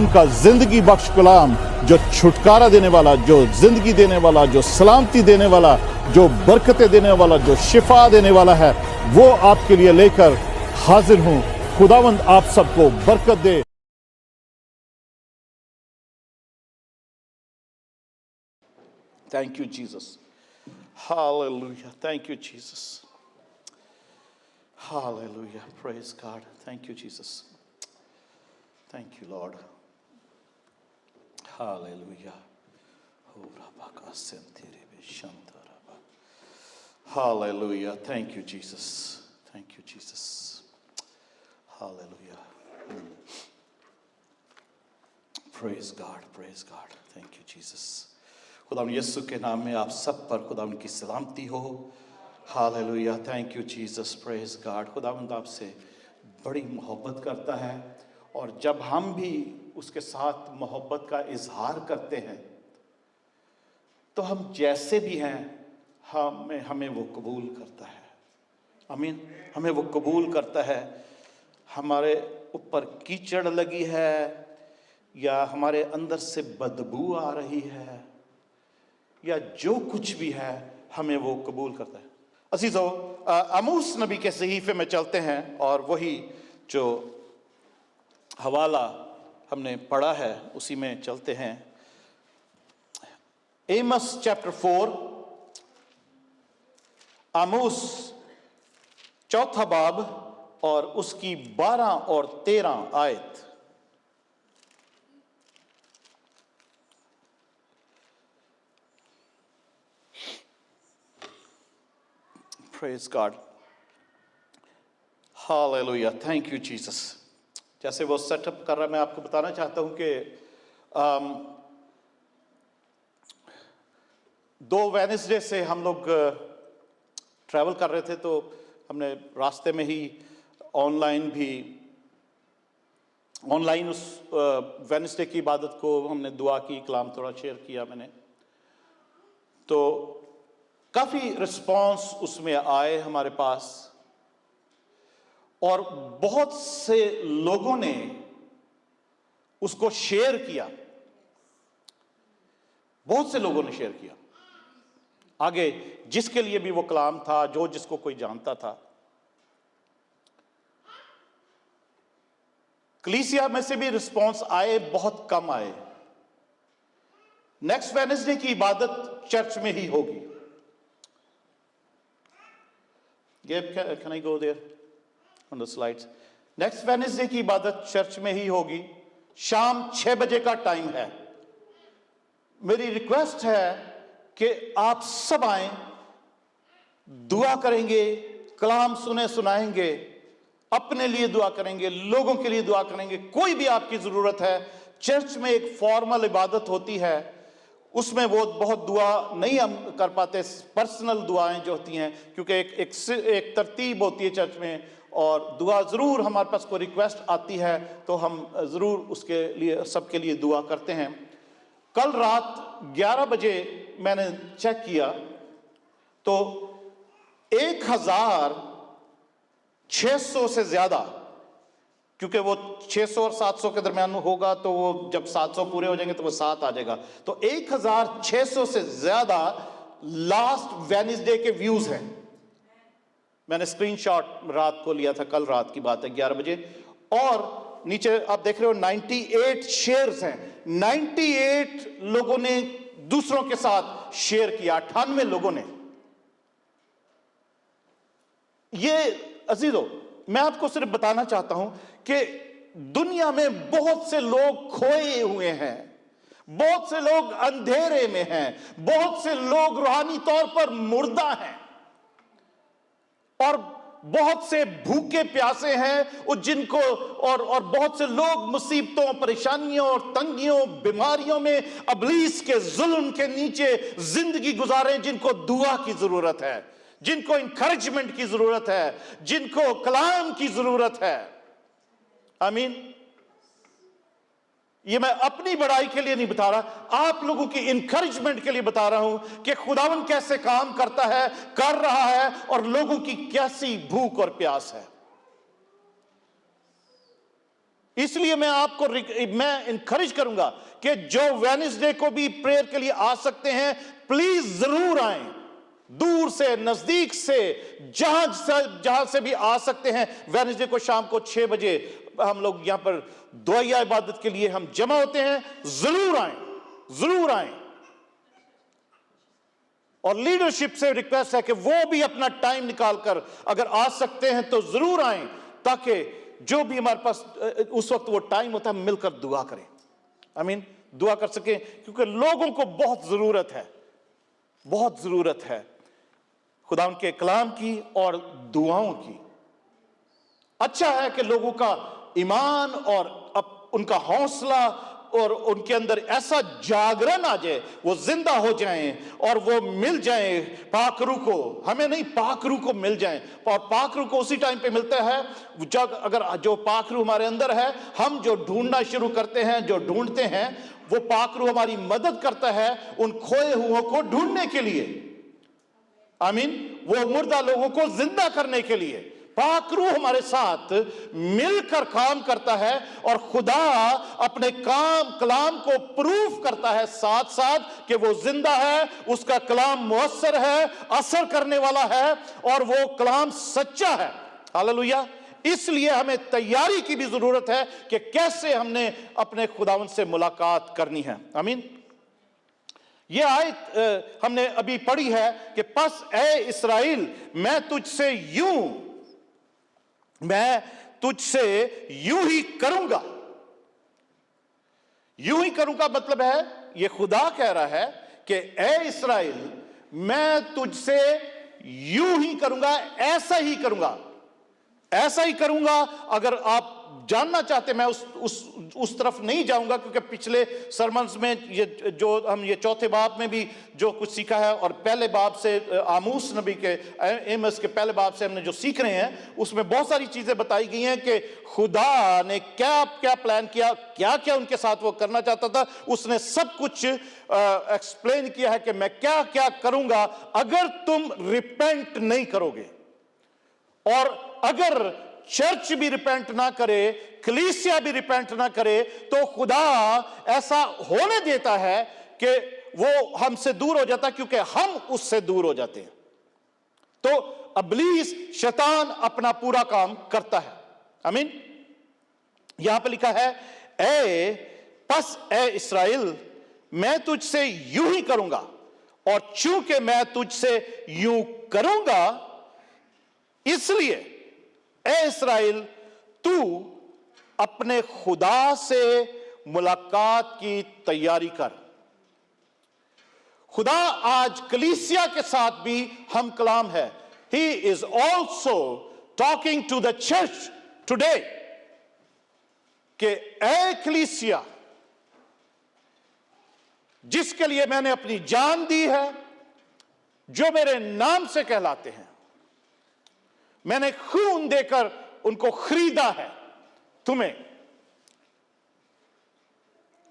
खुदावन का जिंदगी बख्श कलाम, जो छुटकारा देने वाला, जो जिंदगी देने वाला, जो सलामती देने वाला, जो बरकतें देने वाला, जो शिफा देने वाला है, वो आपके लिए लेकर हाजिर हूं। खुदावंद आप सबको बरकत दे। Thank you, Jesus. Hallelujah. Thank you, Jesus. Hallelujah. Praise God. Thank you, Jesus. Thank you, Lord. Hallelujah. Hallelujah. Thank you, Jesus. Thank you, Jesus. Hallelujah. Praise God. Praise God. Thank you, Jesus. खुदा यीशु के नाम में आप सब पर खुदा उनकी सलामती हो। Hallelujah. Thank you Jesus. Praise God. खुदावंद आपसे बड़ी मोहब्बत करता है, और जब हम भी उसके साथ मोहब्बत का इजहार करते हैं तो हम जैसे भी हैं हमें वो कबूल करता है। आमीन। हमें वो कबूल करता है। हमारे ऊपर कीचड़ लगी है या हमारे अंदर से बदबू आ रही है या जो कुछ भी है, हमें वो कबूल करता है। अजीजों, आमोस नबी के सहीफे में चलते हैं और वही जो हवाला हमने पढ़ा है उसी में चलते हैं। एमस चैप्टर 4, आमोस चौथा बाब और उसकी 12 और 13 आयत। Praise God. Hallelujah. Thank you, Jesus. जैसे वो सेटअप कर रहा है, मैं आपको बताना चाहता हूं कि 2 वेडनेसडे से हम लोग ट्रैवल कर रहे थे, तो हमने रास्ते में ही ऑनलाइन उस वेडनेसडे की इबादत को हमने दुआ की, कलाम थोड़ा शेयर किया मैंने, तो काफ़ी रिस्पांस उसमें आए हमारे पास, और बहुत से लोगों ने उसको शेयर किया। बहुत से लोगों ने शेयर किया आगे, जिसके लिए भी वो कलाम था, जो जिसको कोई जानता था। कलीसिया में से भी रिस्पांस आए, बहुत कम आए। नेक्स्ट वेडनेसडे की इबादत चर्च में ही होगी। Gabe, can I go there on the slides? Next Wednesday की इबादत चर्च में ही होगी। शाम 6 बजे का टाइम है। मेरी रिक्वेस्ट है कि आप सब आए, दुआ करेंगे, कलाम सुनाएंगे, अपने लिए दुआ करेंगे, लोगों के लिए दुआ करेंगे। कोई भी आपकी जरूरत है, चर्च में एक फॉर्मल इबादत होती है, उसमें वो बहुत दुआ नहीं हम कर पाते, पर्सनल दुआएं जो होती हैं, क्योंकि एक तरतीब होती है चर्च में, और दुआ ज़रूर हमारे पास कोई रिक्वेस्ट आती है तो हम ज़रूर उसके लिए, सबके लिए दुआ करते हैं। कल रात 11 बजे मैंने चेक किया तो 1600 से ज़्यादा, क्योंकि वो 600 और 700 के दरमियान होगा, तो वो जब 700 पूरे हो जाएंगे तो वो 7 आ जाएगा, तो 1600 से ज्यादा लास्ट वेडनेसडे के व्यूज हैं। मैंने स्क्रीनशॉट रात को लिया था, कल रात की बात है, 11 बजे, और नीचे आप देख रहे हो 98 शेयर्स हैं। 98 लोगों ने दूसरों के साथ शेयर किया, 98 लोगों ने। ये अजीजों, मैं आपको सिर्फ बताना चाहता हूं कि दुनिया में बहुत से लोग खोए हुए हैं, बहुत से लोग अंधेरे में हैं, बहुत से लोग रूहानी तौर पर मुर्दा हैं, और बहुत से भूखे प्यासे हैं वो जिनको, और बहुत से लोग मुसीबतों, परेशानियों और तंगियों, बीमारियों में, इब्लीस के जुल्म के नीचे जिंदगी गुजारे, जिनको दुआ की जरूरत है, जिनको इंकरेजमेंट की जरूरत है, जिनको कलाम की जरूरत है। आमीन। ये मैं अपनी बड़ाई के लिए नहीं बता रहा, आप लोगों की इंकरेजमेंट के लिए बता रहा हूं कि खुदावन कैसे काम करता है, कर रहा है, और लोगों की कैसी भूख और प्यास है। इसलिए मैं आपको मैं इनकरेज करूंगा कि जो वेडनेसडे को भी प्रेयर के लिए आ सकते हैं, प्लीज जरूर आएं। दूर से नजदीक से जहां से भी आ सकते हैं, वेडनेसडे को शाम को 6 बजे हम लोग यहां पर दुआ इबादत के लिए हम जमा होते हैं। जरूर आएं, जरूर आएं। और लीडरशिप से रिक्वेस्ट है कि वो भी अपना टाइम निकालकर अगर आ सकते हैं तो जरूर आएं, ताकि जो भी हमारे पास उस वक्त वो टाइम होता है मिलकर दुआ करें। आमीन, दुआ कर सकें, क्योंकि लोगों को बहुत जरूरत है, बहुत जरूरत है खुदा के कलाम की और दुआओं की। अच्छा है कि लोगों का ईमान और उनका हौसला और उनके अंदर ऐसा जागरण आ जाए, वो जिंदा हो जाएं और वो मिल जाएं पाकरू को। हमें नहीं, पाकरू को मिल जाएं। और पाकरू को उसी टाइम पे मिलता है जब अगर जो पाकरू हमारे अंदर है, हम जो ढूंढना शुरू करते हैं, जो ढूंढते हैं, वो पाकरू हमारी मदद करता है उन खोए हुओं को ढूंढने के लिए। आमीन, वो मुर्दा लोगों को जिंदा करने के लिए पाकरू हमारे साथ मिलकर काम करता है। और खुदा अपने कलाम को प्रूफ करता है साथ साथ कि वो जिंदा है, उसका कलाम मुअस्सर है, असर करने वाला है, और वो कलाम सच्चा है। हालेलुया। इसलिए हमें तैयारी की भी जरूरत है कि कैसे हमने अपने खुदावंद से मुलाकात करनी है। आमीन। यह आयत हमने अभी पढ़ी है कि पस ए इस्राएल, मैं तुझसे यूं ही करूंगा। यूं ही करूंगा मतलब है, यह खुदा कह रहा है कि ए इस्राएल, मैं तुझसे यूं ही करूंगा, ऐसा ही करूंगा, ऐसा ही करूंगा। अगर आप जानना चाहते, मैं उस तरफ नहीं जाऊंगा, क्योंकि पिछले सरमन्स में ये चौथे बाब में भी जो कुछ सीखा है, और पहले बाब से आमूस नबी के एमस के पहले बाब से हमने जो सीख रहे हैं, उसमें बहुत सारी चीजें बताई गई हैं कि खुदा ने क्या क्या प्लान किया, क्या क्या उनके साथ वो करना चाहता था। उसने सब कुछ एक्सप्लेन किया है कि मैं क्या क्या करूंगा अगर तुम रिपेंट नहीं करोगे। और अगर चर्च भी रिपेंट ना करे, कलीसिया भी रिपेंट ना करे, तो खुदा ऐसा होने देता है कि वो हमसे दूर हो जाता, क्योंकि हम उससे दूर हो जाते हैं। तो इब्लीस शैतान अपना पूरा काम करता है। आमीन। यहां पर लिखा है ए इस्राएल, मैं तुझसे यूं ही करूंगा, और चूंकि मैं तुझसे यूं करूंगा, इसलिए ए इस्राएल, तू अपने खुदा से मुलाकात की तैयारी कर। खुदा आज कलीसिया के साथ भी हम कलाम है। He is also talking to the church today कि ए कलीसिया, जिसके लिए मैंने अपनी जान दी है, जो मेरे नाम से कहलाते हैं, मैंने खून देकर उनको खरीदा है तुम्हें।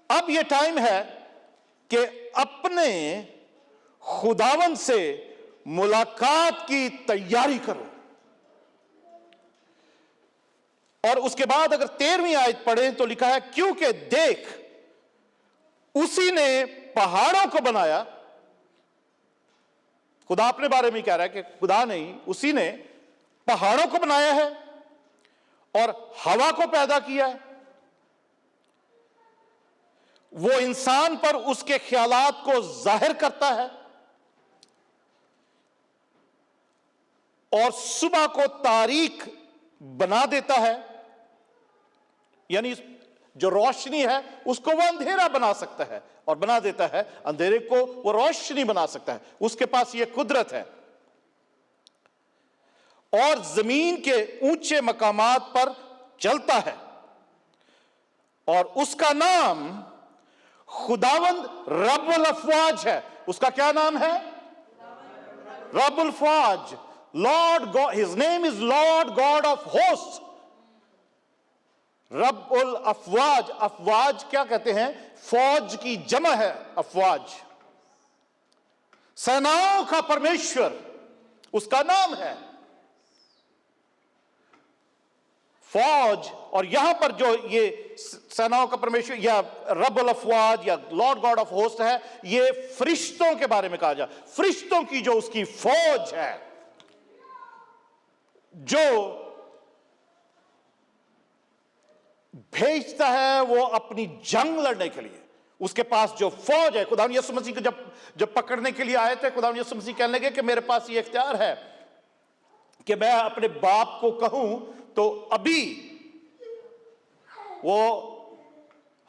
अब यह टाइम है कि अपने खुदावन से मुलाकात की तैयारी करो। और उसके बाद अगर 13वीं आयत पढ़ें तो लिखा है, क्योंकि देख, उसी ने पहाड़ों को बनाया। खुदा अपने बारे में कह रहा है कि खुदा नहीं, उसी ने पहाड़ों को बनाया है और हवा को पैदा किया है। वो इंसान पर उसके ख्यालात को जाहिर करता है, और सुबह को तारीक बना देता है। यानी जो रोशनी है उसको वो अंधेरा बना सकता है, और बना देता है अंधेरे को वो रोशनी बना सकता है। उसके पास ये कुदरत है। और जमीन के ऊंचे मकामात पर चलता है, और उसका नाम खुदावंद रब्बुल अफवाज है। उसका क्या नाम है? रब्बुल अफवाज, Lord God. His name is Lord God of host. रब्बुल अफवाज, अफवाज क्या कहते हैं? फौज की जमा है अफवाज। सेनाओं का परमेश्वर उसका नाम है। फौज, और यहां पर जो ये सेनाओं का परमेश्वर या रब्बुल अफवाज या लॉर्ड गॉड ऑफ होस्ट है, ये फरिश्तों के बारे में कहा जा, फरिश्तों की जो उसकी फौज है, जो भेजता है वो अपनी जंग लड़ने के लिए। उसके पास जो फौज है, खुदा यीशु मसीह को जब पकड़ने के लिए आए थे, खुदा यीशु मसीह कहने लगे कि मेरे पास ये इख्तियार है कि मैं अपने बाप को कहूं तो अभी वो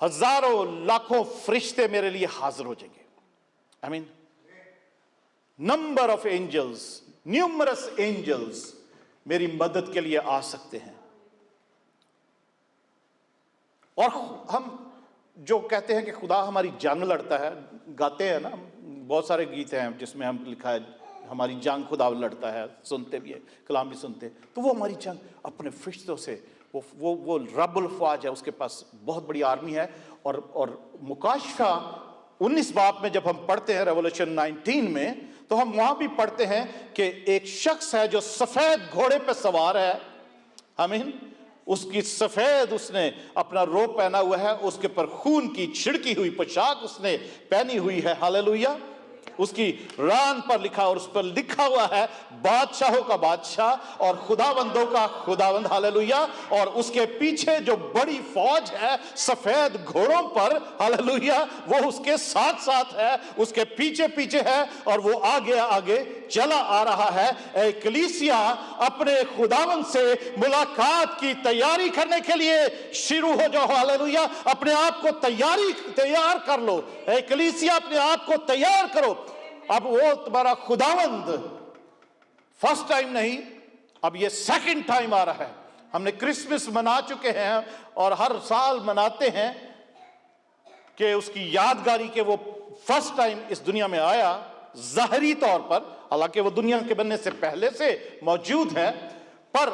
हजारों लाखों फरिश्ते मेरे लिए हाजिर हो जाएंगे। I mean number of angels, numerous angels मेरी मदद के लिए आ सकते हैं। और हम जो कहते हैं कि खुदा हमारी जंग लड़ता है, गाते हैं ना, बहुत सारे गीत हैं जिसमें हम लिखा है हमारी जंग खुदा लड़ता है, सुनते भी है, कलाम भी सुनते हैं। तो वो हमारी जंग अपने फरिश्तों से, वो रब्बुल फौज है, उसके पास बहुत बड़ी आर्मी है। और मुकाशफा 19 बाब में जब हम पढ़ते हैं रेवोल्यूशन 19 में, तो हम वहां भी पढ़ते हैं कि एक शख्स है जो सफेद घोड़े पे सवार है। आमीन। उसकी सफेद, उसने अपना रोब पहना हुआ है, उसके पर खून की छिड़की हुई पोशाक उसने पहनी हुई है। हालेलुया। उसकी रान पर लिखा, और उस पर लिखा हुआ है बादशाहों का बादशाह और खुदावंदों का खुदावंद। हालेलुया। और उसके पीछे जो बड़ी फौज है सफेद घोड़ों पर, हालेलुया, वो उसके साथ साथ है, उसके पीछे पीछे है, और वो आगे आगे चला आ रहा है। कलीसिया अपने खुदावंद से मुलाकात की तैयारी करने के लिए शुरू हो जाओ। हालेलुया। अपने आप को तैयार कर लो। कलीसिया अपने आप को तैयार करो। अब वो तुम्हारा खुदावंद फर्स्ट टाइम नहीं, अब ये सेकंड टाइम आ रहा है। हमने क्रिसमस मना चुके हैं और हर साल मनाते हैं कि उसकी यादगारी के वो फर्स्ट टाइम इस दुनिया में आया ज़ाहिरी तौर पर, हालांकि वो दुनिया के बनने से पहले से मौजूद है, पर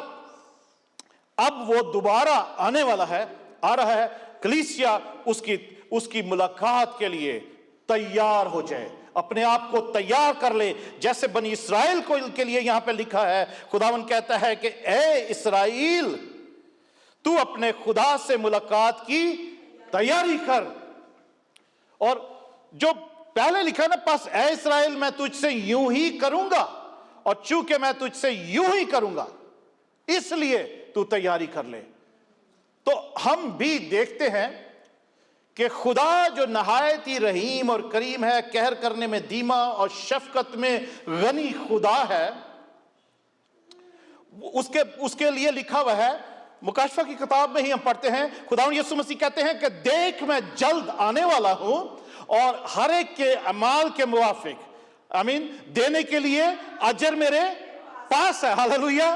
अब वो दोबारा आने वाला है, आ रहा है। कलीसिया उसकी मुलाकात के लिए तैयार हो जाए, अपने आप को तैयार कर ले। जैसे बनी इस्राएल को के लिए यहां पे लिखा है, खुदावन कहता है कि ए इस्राएल, तू अपने खुदा से मुलाकात की तैयारी कर। और जो पहले लिखा ना, पास ए इस्राएल मैं तुझसे यूं ही करूंगा, और चूंकि मैं तुझसे यूं ही करूंगा इसलिए तू तैयारी कर ले। तो हम भी देखते हैं कि खुदा जो नहायत ही रहीम और करीम है, कहर करने में धीमा और शफकत में गनी खुदा है, उसके लिए लिखा हुआ है। मुकाशफा की किताब में ही हम पढ़ते हैं, खुदावंद यीशु मसीह कहते हैं कि देख मैं जल्द आने वाला हूं और हर एक के अमाल के मुवाफिक, आमीन, देने के लिए अजर मेरे पास है। हालेलुया।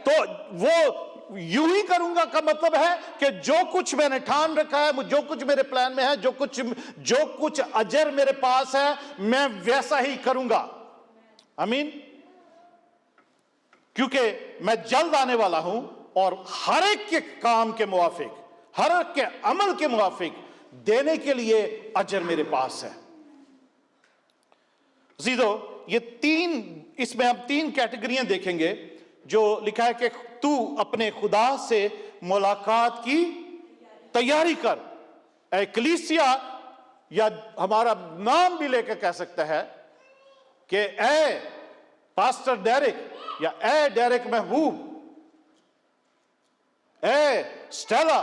तो वो यूं ही करूंगा का मतलब है कि जो कुछ मैंने ठान रखा है, जो कुछ मेरे प्लान में है, जो कुछ अजर मेरे पास है, मैं वैसा ही करूंगा। आमीन। क्योंकि मैं जल्द आने वाला हूं और हर एक के काम के मुवाफिक, हर एक के अमल के मुवाफिक देने के लिए अजर मेरे पास है। जीदो, ये इसमें हम 3 कैटेगरियां देखेंगे जो लिखा है कि तू अपने खुदा से मुलाकात की तैयारी कर। कलीसिया, या हमारा नाम भी लेकर कह सकता है कि ए पास्टर डेरिक, या ए डेरिक महबूब, ए स्टेला,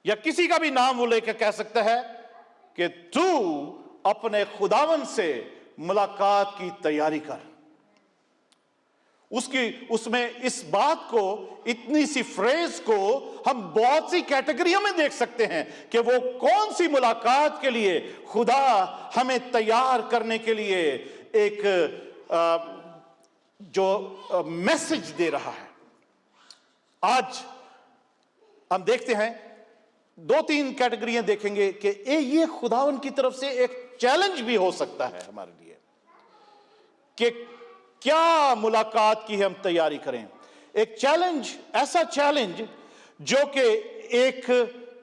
या किसी का भी नाम वो लेकर कह सकता है कि तू अपने खुदावन से मुलाकात की तैयारी कर। उसमें इस बात को, इतनी सी फ्रेज को हम बहुत सी कैटेगरियों में देख सकते हैं कि वो कौन सी मुलाकात के लिए खुदा हमें तैयार करने के लिए एक जो मैसेज दे रहा है। आज हम देखते हैं 2-3 कैटेगरियां देखेंगे कि ये खुदावन की तरफ से एक चैलेंज भी हो सकता है हमारे लिए कि क्या मुलाकात की हम तैयारी करें। एक चैलेंज, ऐसा चैलेंज जो कि एक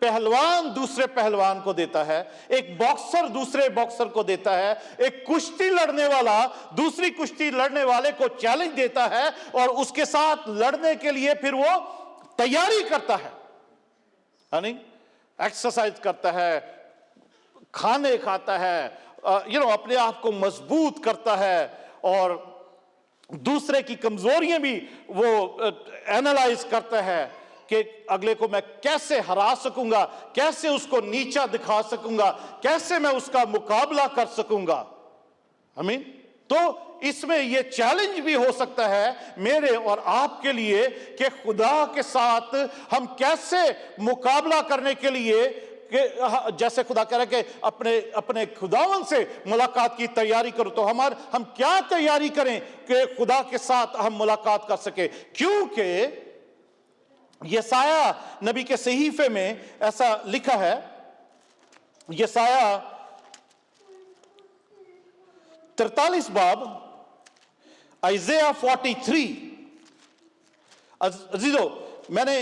पहलवान दूसरे पहलवान को देता है, एक बॉक्सर दूसरे बॉक्सर को देता है, एक कुश्ती लड़ने वाला दूसरी कुश्ती लड़ने वाले को चैलेंज देता है और उसके साथ लड़ने के लिए फिर वो तैयारी करता है, यानी एक्सरसाइज करता है, खाने खाता है, अपने आप को मजबूत करता है और दूसरे की कमजोरियां भी वो एनालाइज करता है कि अगले को मैं कैसे हरा सकूंगा, कैसे उसको नीचा दिखा सकूंगा, कैसे मैं उसका मुकाबला कर सकूंगा। आमीन। तो इसमें यह चैलेंज भी हो सकता है मेरे और आपके लिए कि खुदा के साथ हम कैसे मुकाबला करने के लिए, कि जैसे खुदा कह रहा है कि अपने अपने खुदावन से मुलाकात की तैयारी करो, तो हम क्या तैयारी करें कि खुदा के साथ हम मुलाकात कर सके। क्योंकि यसाया नबी के सहीफे में ऐसा लिखा है, यसाया 43 बाब, आइज़ाया 43। अजीजो, मैंने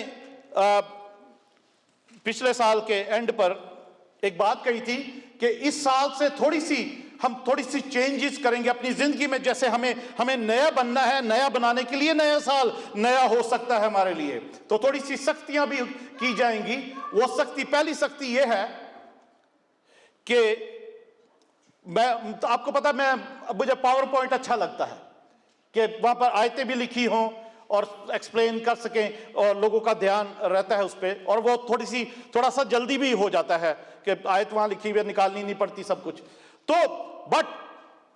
पिछले साल के एंड पर एक बात कही थी कि इस साल से हम थोड़ी सी चेंजेस करेंगे अपनी जिंदगी में। जैसे हमें नया बनना है, नया बनाने के लिए नया साल नया हो सकता है हमारे लिए, तो थोड़ी सी सख्तियां भी की जाएंगी। वो सख्ती, पहली सख्ती ये है कि तो आपको पता, मुझे पावर पॉइंट अच्छा लगता है कि वहां पर आयतें भी लिखी हों और एक्सप्लेन कर सकें और लोगों का ध्यान रहता है उस पर, और वो थोड़ा सा जल्दी भी हो जाता है कि आयत वहां लिखी हुई निकालनी नहीं पड़ती सब कुछ। तो बट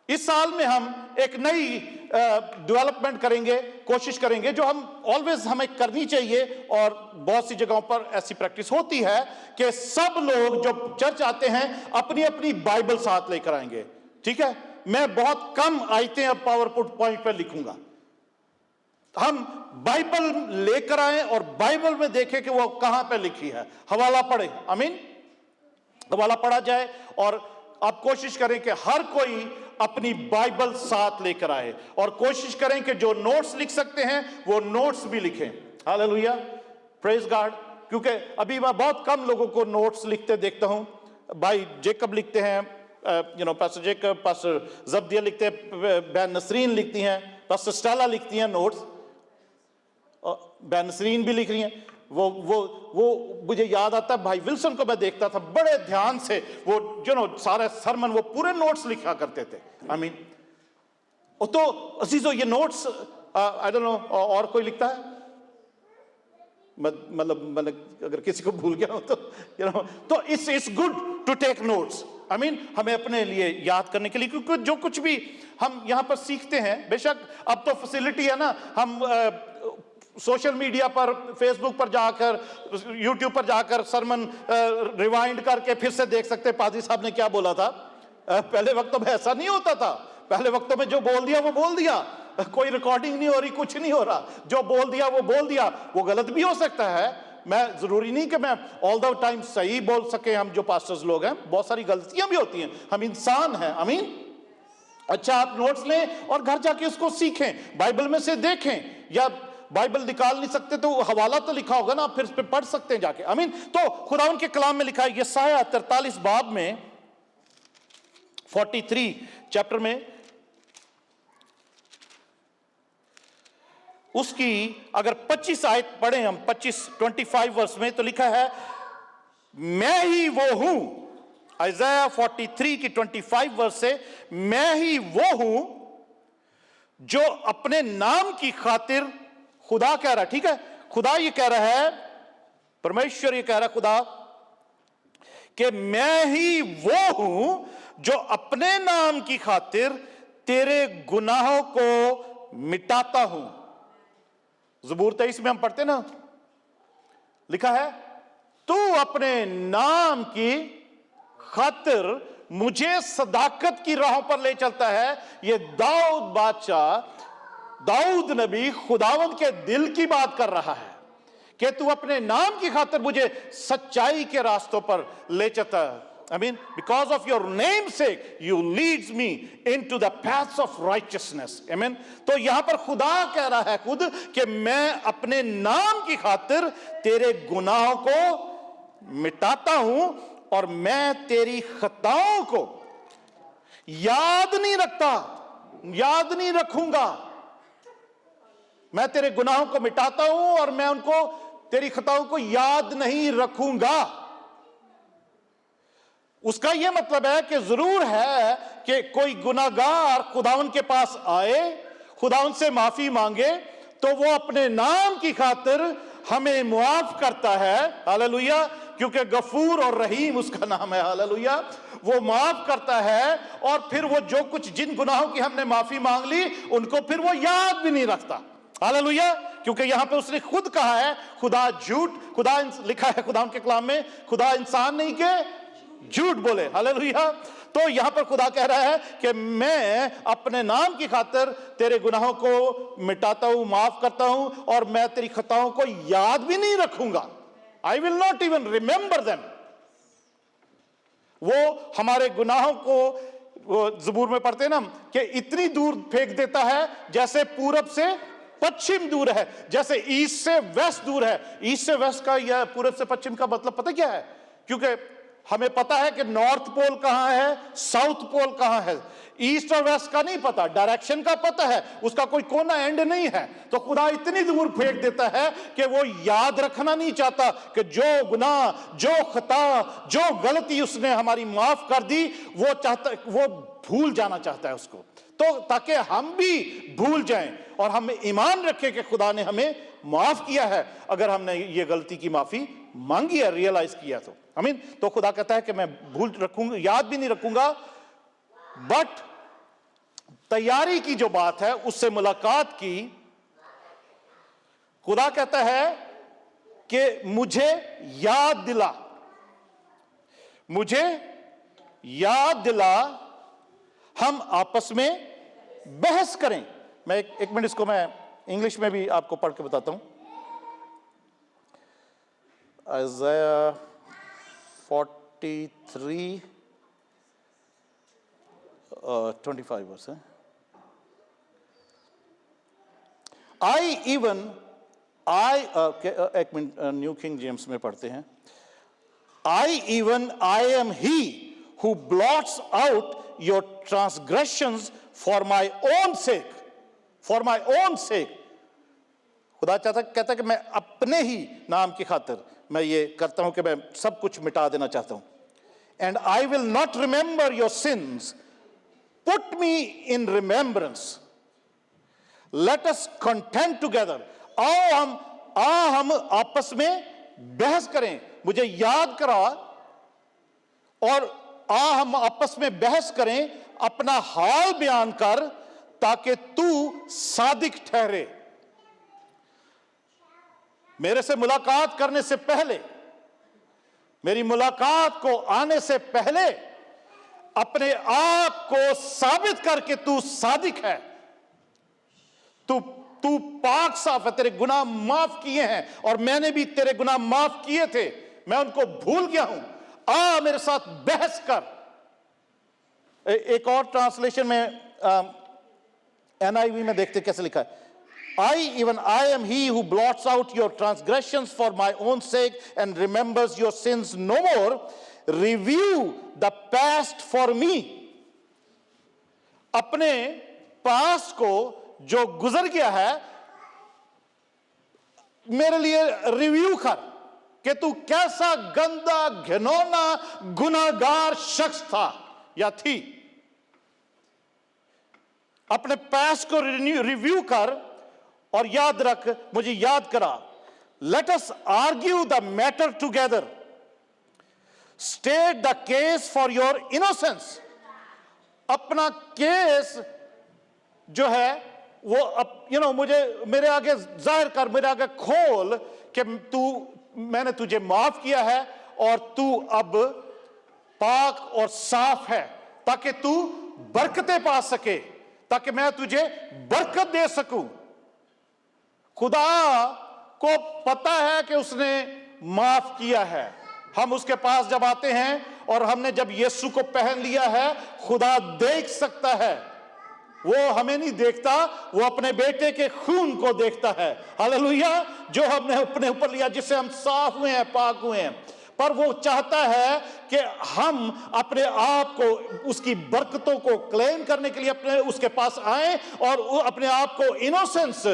इस साल में हम एक नई डेवलपमेंट करेंगे, कोशिश करेंगे, जो हमें करनी चाहिए, और बहुत सी जगहों पर ऐसी प्रैक्टिस होती है कि सब लोग जो चर्च आते हैं अपनी अपनी बाइबल साथ लेकर आएंगे। ठीक है, मैं बहुत कम आयतें अब पावर पॉइंट पर लिखूंगा। हम बाइबल लेकर आए और बाइबल में देखें कि वो कहां पे लिखी है, हवाला पढ़े। आमीन, हवाला पढ़ा जाए, और आप कोशिश करें कि हर कोई अपनी बाइबल साथ लेकर आए, और कोशिश करें कि जो नोट्स लिख सकते हैं वो नोट्स भी लिखें। Hallelujah, praise God. क्योंकि अभी मैं बहुत कम लोगों को नोट्स लिखते देखता हूं। भाई जेकब लिखते हैं, पास्टर जेकब, पास्टर जब्दिया लिखते हैं, बहन नसरीन लिखती हैं, पास्टर स्टेला लिखती हैं नोट्स, बहन नसरीन भी लिख रही हैं। वो मुझे याद आता है, भाई विल्सन को मैं देखता था बड़े ध्यान से, वो सारे सरमन वो पूरे नोट्स लिखा करते थे। आई मीन, तो अजीजों, ये नोट्स आई डोंट नो और कोई लिखता है, मतलब अगर किसी को भूल गया हो तो it's good to take notes. I mean, हमें अपने लिए याद करने के लिए, क्योंकि जो कुछ भी हम यहां पर सीखते हैं, बेशक अब तो फैसिलिटी है ना, हम सोशल मीडिया पर, फेसबुक पर जाकर, यूट्यूब पर जाकर सरमन रिवाइंड करके फिर से देख सकते पादरी साहब ने क्या बोला था। पहले वक्तों में ऐसा नहीं होता था। पहले वक्तों में जो बोल दिया वो बोल दिया, कोई रिकॉर्डिंग नहीं हो रही, कुछ नहीं हो रहा, जो बोल दिया वो बोल दिया। वो गलत भी हो सकता है, मैं जरूरी नहीं कि मैं ऑल द टाइम सही बोल सके। हम जो पास्टर्स लोग हैं, बहुत सारी गलतियां भी होती हैं, हम इंसान हैं। आमीन। अच्छा, आप नोट्स लें और घर जाके उसको सीखें, बाइबल में से देखें, या बाइबल निकाल नहीं सकते तो हवाला तो लिखा होगा ना, आप फिर इस पे पढ़ सकते हैं जाके। आमीन। तो खुदा के कलाम में लिखा है, यसाया 43 बाब में, 43 चैप्टर में, उसकी अगर 25 आयत पढ़ें हम, 25 वर्ष में, तो लिखा है, मैं ही वो हूं। आइज़ाया 43 की 25 वर्ष से, मैं ही वो हूं जो अपने नाम की खातिर, खुदा कह रहा है, ठीक है, खुदा ये कह रहा है, परमेश्वर ये कह रहा है, खुदा, कि मैं ही वो हूं जो अपने नाम की खातिर तेरे गुनाहों को मिटाता हूं। ज़बूर 23 में हम पढ़ते ना, लिखा है, तू अपने नाम की खातिर मुझे सदाकत की राहों पर ले चलता है। ये दाऊद बादशाह, दाऊद नबी खुदावंद के दिल की बात कर रहा है कि तू अपने नाम की खातिर मुझे सच्चाई के रास्तों पर ले चलता है। I mean, because of your name's sake, you leads me into the paths of righteousness. Amen. तो यहां पर खुदा कह रहा है खुद कि मैं अपने नाम की खातिर तेरे गुनाहों को मिटाता हूं, और मैं तेरी खताओं को याद नहीं रखता, याद नहीं रखूंगा। मैं तेरे गुनाहों को मिटाता हूं और मैं उनको तेरी खताओं को याद नहीं रखूंगा। उसका यह मतलब है कि जरूर है कि कोई गुनाहगार खुदावन के पास आए, खुदावन से माफी मांगे, तो वो अपने नाम की खातिर हमें मुआफ करता है। हालेलुया, क्योंकि गफूर और रहीम उसका नाम है। हालेलुया, वो माफ करता है और फिर वो जो कुछ जिन गुनाहों की हमने माफी मांग ली उनको फिर वो याद भी नहीं रखता। हालेलुया, क्योंकि यहां पे उसने खुद कहा है खुदा झूठ, खुदा लिखा है खुदा के कलाम में, खुदा इंसान नहीं के झूठ बोले। हालेलुया, तो यहां पर खुदा कह रहा है कि मैं अपने नाम की खातिर तेरे गुनाहों को मिटाता हूं, माफ करता हूं, और मैं तेरी खताओं को याद भी नहीं रखूंगा। I will not even remember them. वो हमारे गुनाहों को, वो ज़बूर में पढ़ते हैं ना कि इतनी दूर फेंक देता है जैसे पूरब से पश्चिम दूर है, जैसे ईस्ट से वेस्ट दूर है। ईस्ट से वेस्ट का या पूरब से पश्चिम का मतलब पता क्या है? क्योंकि हमें पता है कि नॉर्थ पोल कहां है, साउथ पोल कहां है, ईस्ट और वेस्ट का नहीं पता, डायरेक्शन का पता है, उसका कोई कोना एंड नहीं है। तो खुदा इतनी दूर फेंक देता है कि वो याद रखना नहीं चाहता कि जो गुनाह, जो खता, जो गलती उसने हमारी माफ कर दी, वो चाहता, वो भूल जाना चाहता है उसको, तो ताकि हम भी भूल जाएं और हम ईमान रखें कि खुदा ने हमें माफ किया है अगर हमने ये गलती की माफी मांगी है, रियलाइज किया तो। आमीन। तो खुदा कहता है कि मैं भूल रखूंगा, याद भी नहीं रखूंगा। बट तैयारी की जो बात है, उससे मुलाकात की, खुदा कहता है कि मुझे याद दिला, मुझे याद दिला, हम आपस में बहस करें। मैं एक मिनट इसको मैं इंग्लिश में भी आपको पढ़ के बताता हूं। Isaiah 43 25 वर्स है। एक मिनट, न्यू किंग जेम्स में पढ़ते हैं। I am he who blots out your transgressions for my own sake, for my own sake। खुदा कहता है कि मैं अपने ही नाम की खातिर मैं ये करता हूं कि मैं सब कुछ मिटा देना चाहता हूं। And I will not remember your sins, put me in remembrance, let us content together. आओ हम आपस में बहस करें, मुझे याद करा, और हम आपस में बहस करें, अपना हाल बयान कर, ताकि तू सादिक ठहरे। मेरे से मुलाकात करने से पहले, मेरी मुलाकात को आने से पहले अपने आप को साबित करके तू सादिक है, तू पाक साफ है, तेरे गुनाह माफ किए हैं, और मैंने भी तेरे गुनाह माफ किए थे, मैं उनको भूल गया हूं। आ मेरे साथ बहस कर। एक और ट्रांसलेशन में NIV में देखते कैसे लिखा है। I am he who blots out your transgressions for my own sake and remembers your sins no more. Review the past for me. अपने पास्ट को जो गुजर गया है मेरे लिए रिव्यू कर कि तू कैसा गंदा, घिनौना, गुनाहगार शख्स था या थी। अपने पास्ट को रिव्यू कर और याद रख, मुझे याद करा। Let us argue the matter together, state the case for your innocence. अपना केस जो है वो मुझे मेरे आगे जाहिर कर, मेरे आगे खोल कि मैंने तुझे माफ किया है और तू अब पाक और साफ है, ताकि तू बरकतें पा सके, ताकि मैं तुझे बरकत दे सकूं। खुदा को पता है कि उसने माफ किया है। हम उसके पास जब आते हैं और हमने जब यीशु को पहन लिया है, खुदा देख सकता है। वो हमें नहीं देखता, वो अपने बेटे के खून को देखता है। हालेलुया, जो हमने अपने ऊपर लिया, जिससे हम साफ हुए हैं, पाक हुए हैं। पर वो चाहता है कि हम अपने आप को, उसकी बरकतों को क्लेम करने के लिए अपने उसके पास आए और अपने आप को इनोसेंस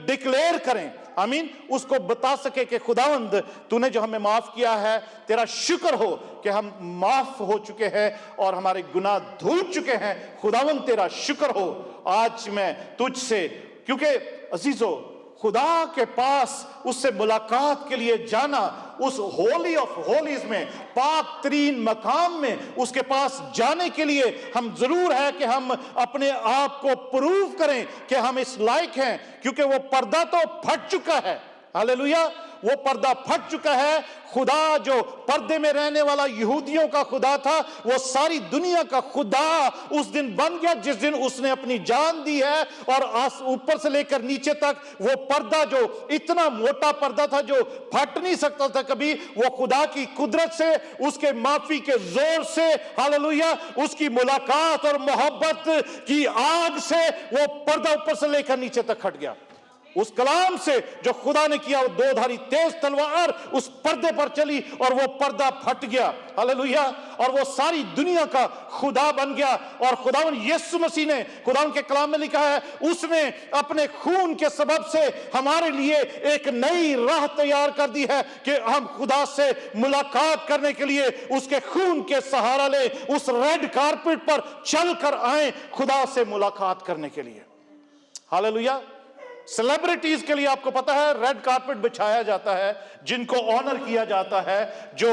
डिक्लेयर करें। आमीन। उसको बता सके कि खुदावंद तूने जो हमें माफ किया है, तेरा शुक्र हो कि हम माफ हो चुके हैं और हमारे गुनाह धुल चुके हैं। खुदावंद तेरा शुक्र हो। आज मैं तुझसे, क्योंकि अजीजों, खुदा के पास उससे मुलाकात के लिए जाना, उस होली ऑफ होलीज में, पाक तरीन मकाम में उसके पास जाने के लिए हम जरूर है कि हम अपने आप को प्रूव करें कि हम इस लायक हैं, क्योंकि वो पर्दा तो फट चुका है। हालेलुया। वो पर्दा फट चुका है। खुदा जो पर्दे में रहने वाला यहूदियों का खुदा था, वो सारी दुनिया का खुदा उस दिन बन गया जिस दिन उसने अपनी जान दी है। और ऊपर से लेकर नीचे तक वो पर्दा, जो इतना मोटा पर्दा था जो फट नहीं सकता था कभी, वो खुदा की कुदरत से, उसके माफी के जोर से, हालेलुया, उसकी मुलाकात और मोहब्बत की आग से वो पर्दा ऊपर से लेकर नीचे तक हट गया। उस कलाम से जो खुदा ने किया, वो दोधारी तेज तलवार उस पर्दे पर चली और वो पर्दा फट गया। हालेलुया। और वो सारी दुनिया का खुदा बन गया। और खुदावन यीशु मसीह ने, खुदावन के कलाम में लिखा है, उसने अपने खून के सबब से हमारे लिए एक नई राह तैयार कर दी है कि हम खुदा से मुलाकात करने के लिए उसके खून के सहारा ले, उस रेड कारपेट पर चल कर आए खुदा से मुलाकात करने के लिए। हालेलुया। सेलिब्रिटीज के लिए आपको पता है रेड कारपेट बिछाया जाता है, जिनको ऑनर किया जाता है, जो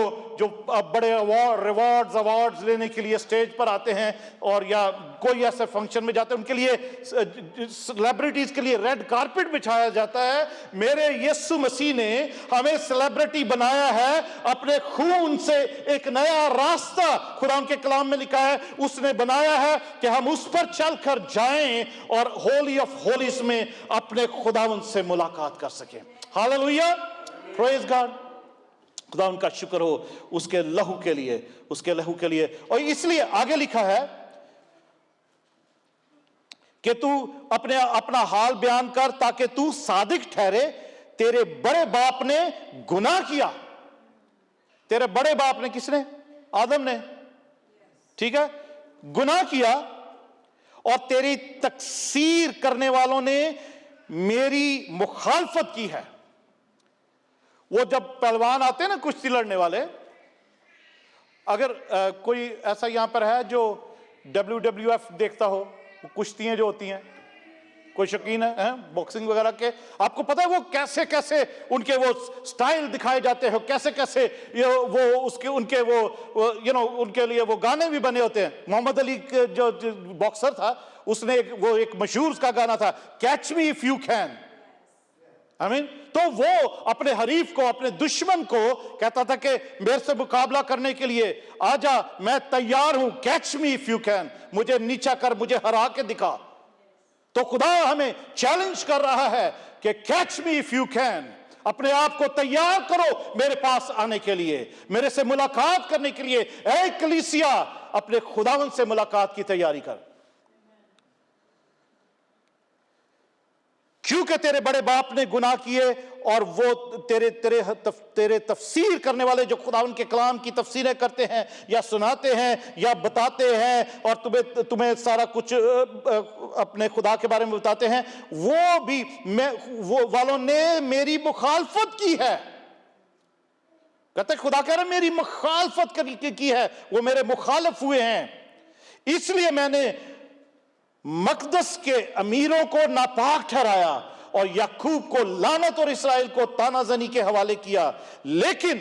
बड़े अवार्ड्स लेने के लिए स्टेज पर आते हैं और या कोई ऐसे फंक्शन में जाते हैं, उनके लिए, सेलिब्रिटीज के लिए रेड कारपेट बिछाया जाता है। मेरे यीशु मसीह ने हमें सेलिब्रिटी बनाया है अपने खून से। एक नया रास्ता खुदा के कलाम में लिखा है, उसने बनाया है कि हम उस पर चलकर जाएं और होली ऑफ होलीज में अपने खुदावंद से मुलाकात कर सकें। हालेलुया। Praise God. खुदा उनका शुक्र हो उसके लहू के लिए, उसके लहू के लिए। और इसलिए आगे लिखा है कि तू अपना हाल बयान कर ताकि तू सादिक ठहरे। तेरे बड़े बाप ने गुनाह किया। तेरे बड़े बाप ने, किसने? आदम ने, ठीक है, गुनाह किया। और तेरी तकसीर करने वालों ने मेरी मुखालफत की है। वो जब पहलवान आते हैं ना, कुश्ती लड़ने वाले, अगर कोई ऐसा यहां पर है जो WWF देखता हो, कुश्तियां जो होती हैं, कोई शौकीन है बॉक्सिंग वगैरह के, आपको पता है वो कैसे कैसे उनके वो स्टाइल दिखाए जाते हैं, कैसे कैसे वो उसके उनके वो उनके लिए वो गाने भी बने होते हैं। मोहम्मद अली जो बॉक्सर था, उसने एक मशहूर उसका गाना था, catch me if you can. आमीन। तो वो अपने हरीफ को, अपने दुश्मन को कहता था कि मेरे से मुकाबला करने के लिए आजा, मैं तैयार हूं, catch me if you can, मुझे नीचा कर, मुझे हरा के दिखा। तो खुदा हमें चैलेंज कर रहा है कि catch me if you can, अपने आप को तैयार करो मेरे पास आने के लिए, मेरे से मुलाकात करने के लिए। ऐ कलीसिया, अपने खुदावंद से मुलाकात की तैयारी कर, क्योंकि तेरे बड़े बाप ने गुनाह किए। और वो तेरे तफसीर करने वाले जो खुदावंद के कलाम की तफसीरें करते हैं या सुनाते हैं या बताते हैं और तुम्हें सारा कुछ अपने खुदा के बारे में बताते हैं, वो वालों ने मेरी मुखालफत की है। कहते खुदा कह रहे मेरी मुखालफत की है, वो मेरे मुखालिफ हुए हैं। इसलिए मैंने मकदस के अमीरों को नापाक ठहराया और याकूब को लानत और इसराइल को तानाजनी के हवाले किया। लेकिन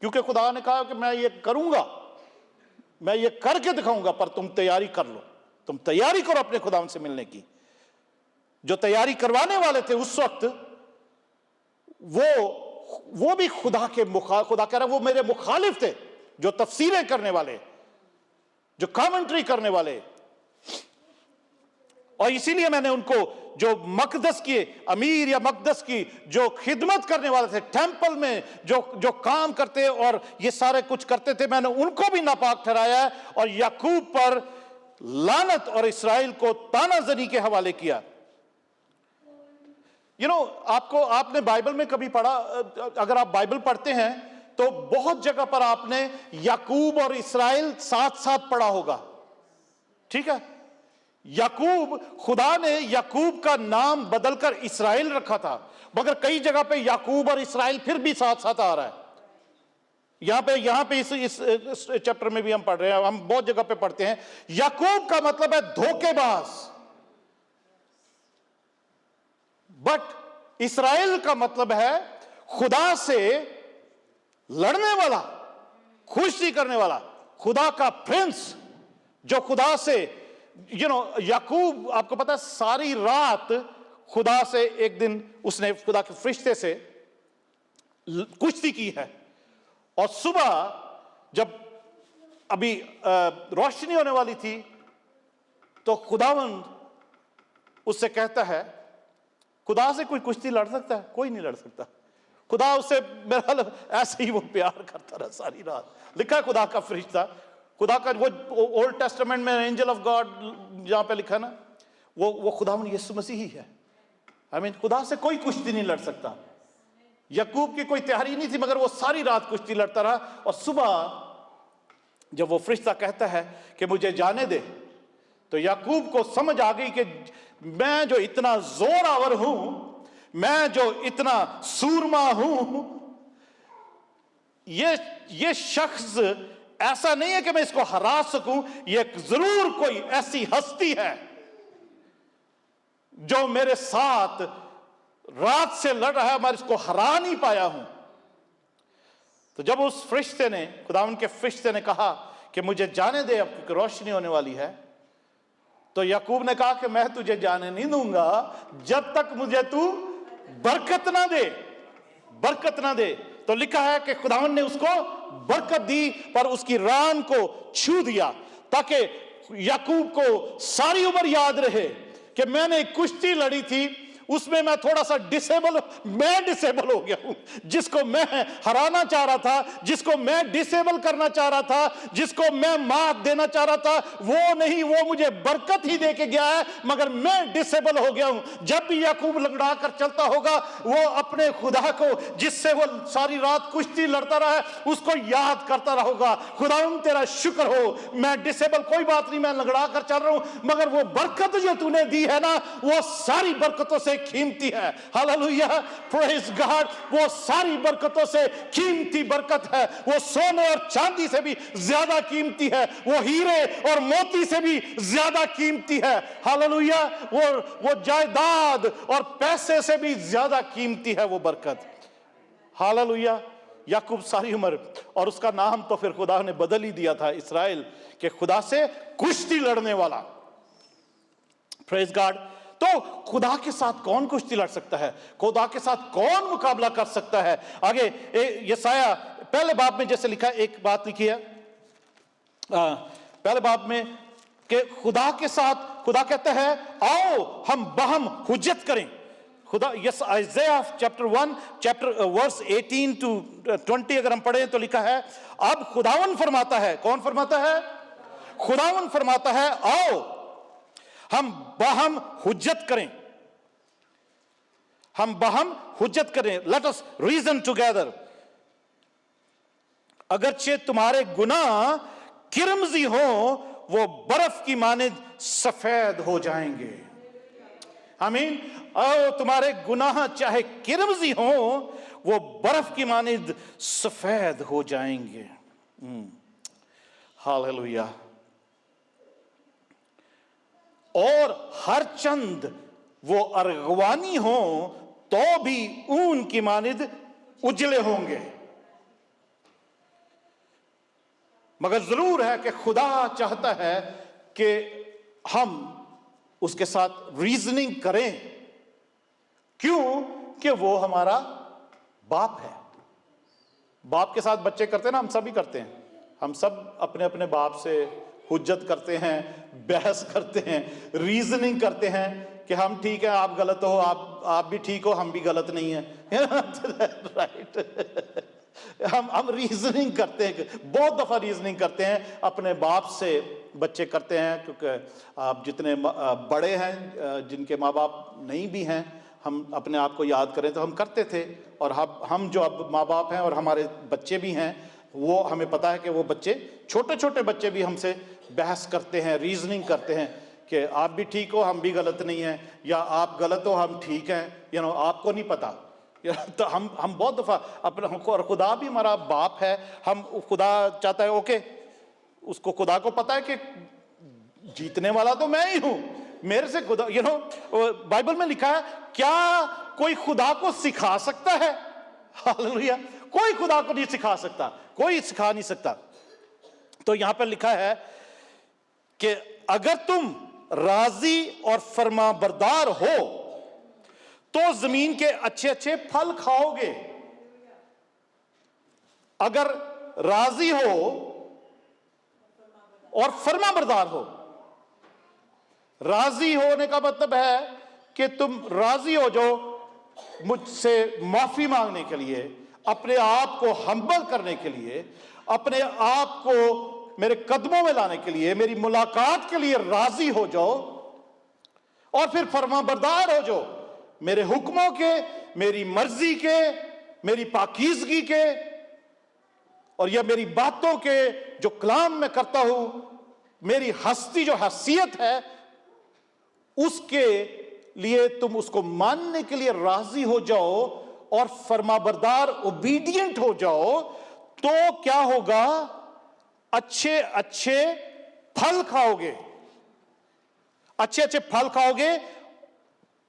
क्योंकि खुदा ने कहा कि मैं ये करूंगा, मैं ये करके दिखाऊंगा, पर तुम तैयारी कर लो, तुम तैयारी करो अपने खुदा से मिलने की। जो तैयारी करवाने वाले थे उस वक्त, वो भी खुदा कह रहा वो मेरे मुखालिफ थे, जो तफसीरें करने वाले, जो कमेंट्री करने वाले। और इसीलिए मैंने उनको, जो मकदस के अमीर या मकदस की जो खिदमत करने वाले थे, टेंपल में जो काम करते और ये सारे कुछ करते थे, मैंने उनको भी नापाक ठहराया और याकूब पर लानत और इसराइल को तानाजनी के हवाले किया। आपने बाइबल में कभी पढ़ा, अगर आप बाइबल पढ़ते हैं तो बहुत जगह पर आपने याकूब और इस्राएल साथ साथ पढ़ा होगा, ठीक है। याकूब, खुदा ने याकूब का नाम बदलकर इस्राएल रखा था, मगर कई जगह पे याकूब और इस्राएल फिर भी साथ साथ आ रहा है। यहां पे इस चैप्टर में भी हम पढ़ रहे हैं, हम बहुत जगह पे पढ़ते हैं। याकूब का मतलब है धोखेबाज, बट इस्राएल का मतलब है खुदा से लड़ने वाला, खुश नहीं करने वाला, खुदा का प्रिंस, जो खुदा से याकूब, आपको पता है सारी रात खुदा से, एक दिन उसने खुदा के फरिश्ते से कुश्ती की है, और सुबह जब अभी रोशनी होने वाली थी तो खुदावंद उससे कहता है, खुदा से कोई कुश्ती लड़ सकता है? कोई नहीं लड़ सकता। खुदा उससे मेरा ख्याल ऐसे ही वो प्यार करता रहा सारी रात। लिखा है खुदा का फरिश्ता, खुदा का, वो ओल्ड टेस्टामेंट में एंजल ऑफ गॉड जहां पे लिखा है ना, वो खुदावंद यीशु मसीह ही है। आई मीन खुदा से कोई कुश्ती नहीं लड़ सकता। याकूब की कोई तैयारी नहीं थी, मगर वो सारी रात कुश्ती लड़ता रहा, और सुबह जब वो फरिश्ता कहता है कि मुझे जाने दे, तो याकूब को समझ आ गई कि मैं जो इतना जोरावर हूं, मैं जो इतना सूरमा हूं, ये शख्स ऐसा नहीं है कि मैं इसको हरा सकूं, ये जरूर कोई ऐसी हस्ती है जो मेरे साथ रात से लड़ रहा है, मैं इसको हरा नहीं पाया हूं। तो जब उस फरिश्ते ने, खुदावंद के फरिश्ते ने कहा कि मुझे जाने दे, अब क्योंकि रोशनी होने वाली है, तो याकूब ने कहा कि मैं तुझे जाने नहीं दूंगा जब तक मुझे तू बरकत ना दे, बरकत ना दे। तो लिखा है कि खुदावंद ने उसको बरकत दी, पर उसकी रान को छू दिया, ताकि याकूब को सारी उम्र याद रहे कि मैंने कुश्ती लड़ी थी, उसमें मैं थोड़ा सा मैं डिसेबल हो गया हूं। जिसको मैं हराना चाह रहा था, जिसको मैं डिसेबल करना चाह रहा था, जिसको मैं मात देना चाह रहा था, वो नहीं, वो मुझे बरकत ही दे के गया है, मगर मैं डिसेबल हो गया हूं। जब भी याकूब लंगड़ा कर चलता होगा, वो अपने खुदा को, जिससे वो सारी रात कुश्ती लड़ता रहा है, उसको याद करता रहोगा, खुदावंद तेरा शुक्र हो, मैं डिसेबल, कोई बात नहीं, मैं लंगड़ा कर चल रहा हूं, मगर वो बरकत जो तूने दी है ना, वो सारी बरकतों से कीमती है। Hallelujah, praise God. वो सारी बरकतों से कीमती बरकत है, वो सोने और चांदी से भी ज्यादा कीमती है, वो हीरे और मोती से भी ज्यादा कीमती है। हालेलुया, वो जायदाद और पैसे से भी ज्यादा कीमती है वो बरकत। हालेलुया। याकूब सारी उम्र, और उसका नाम तो फिर खुदा ने बदल ही दिया था, इस्राएल, के खुदा से कुश्ती लड़ने वाला। Praise God. तो खुदा के साथ कौन कुश्ती लड़ सकता है? खुदा के साथ कौन मुकाबला कर सकता है? आगे यशाया पहले बाब में जैसे लिखा, एक बात लिखी है पहले बाब में कि खुदा के साथ, खुदा कहता है आओ हम बहम हुज्जत करें। खुदा, yes, Isaiah chapter 1 verse 18 to 20 अगर हम पढ़ें तो लिखा है, अब खुदावन फरमाता है, कौन फरमाता है? खुदावन फरमाता है आओ हम बहम हुज्जत करें, हम बहम हुज्जत करें, लेट अस रीजन टुगेदर। अगरचे तुम्हारे गुनाह किरमजी हो, वो बर्फ की मानिद सफेद हो जाएंगे। आमीन। और तुम्हारे गुनाह चाहे किरमजी हो, वो बर्फ की मानिद सफेद हो जाएंगे। हालेलुया। और हर चंद वो अरगवानी हो तो भी ऊन की मानिद उजले होंगे। मगर जरूर है कि खुदा चाहता है कि हम उसके साथ रीजनिंग करें। क्यों? कि वो हमारा बाप है। बाप के साथ बच्चे करते हैं ना, हम सभी करते हैं। हम सब अपने अपने बाप से हुज्जत करते हैं, बहस करते हैं, रीजनिंग करते हैं कि हम ठीक है, आप गलत हो, आप भी ठीक हो, हम भी गलत नहीं है। राइट। हम रीजनिंग करते हैं, बहुत दफा रीजनिंग करते हैं अपने बाप से, बच्चे करते हैं। क्योंकि आप जितने बड़े हैं, जिनके माँ बाप नहीं भी हैं, हम अपने आप को याद करें तो हम करते थे। और हम जो अब माँ बाप हैं और हमारे बच्चे भी हैं, वो हमें पता है कि वो बच्चे, छोटे छोटे बच्चे भी हमसे बहस करते हैं, रीजनिंग करते हैं कि आप भी ठीक हो, हम भी गलत नहीं हैं, या आप गलत हो, हम ठीक हैं, आपको नहीं पता। तो हम बहुत दफ़ा अपने, और खुदा भी हमारा बाप है, हम खुदा चाहता है ओके, उसको खुदा को पता है कि जीतने वाला तो मैं ही हूं, मेरे से खुदा, बाइबल में लिखा है, क्या कोई खुदा को सिखा सकता है? हालेलुया। कोई खुदा को नहीं सिखा सकता, कोई सिखा नहीं सकता। तो यहां पर लिखा है कि अगर तुम राजी और फरमाबरदार हो तो जमीन के अच्छे अच्छे फल खाओगे। अगर राजी हो और फरमाबरदार हो, राजी होने का मतलब है कि तुम राजी हो जो मुझसे माफी मांगने के लिए, अपने आप को हम्बल करने के लिए, अपने आप को मेरे कदमों में लाने के लिए, मेरी मुलाकात के लिए राजी हो जाओ, और फिर फरमाबरदार हो जो मेरे हुक्मों के, मेरी मर्जी के, मेरी पाकीज़गी के, और यह मेरी बातों के जो कलाम मैं करता हूं, मेरी हस्ती जो हैसियत है, उसके लिए तुम उसको मानने के लिए राजी हो जाओ और फरमाबरदार, ओबीडियंट हो जाओ, तो क्या होगा? अच्छे अच्छे फल खाओगे, अच्छे अच्छे फल खाओगे।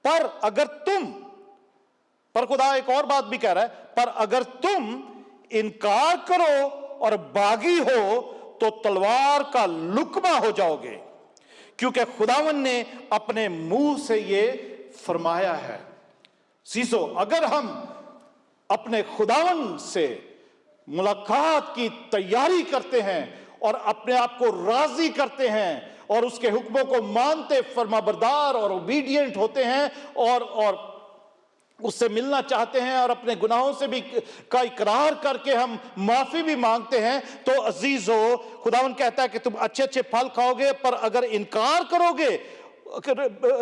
पर अगर तुम, पर खुदा एक और बात भी कह रहा है, पर अगर तुम इनकार करो और बागी हो तो तलवार का लुकमा हो जाओगे, क्योंकि खुदावन ने अपने मुंह से ये फरमाया है। सीसो, अगर हम अपने खुदावन से मुलाकात की तैयारी करते हैं और अपने आप को राजी करते हैं और उसके हुक्मों को मानते, फरमाबरदार और ओबीडियंट होते हैं, और उससे मिलना चाहते हैं, और अपने गुनाहों से भी का इकरार करके हम माफी भी मांगते हैं, तो अजीजो, खुदावन कहता है कि तुम अच्छे अच्छे फल खाओगे। पर अगर इनकार करोगे,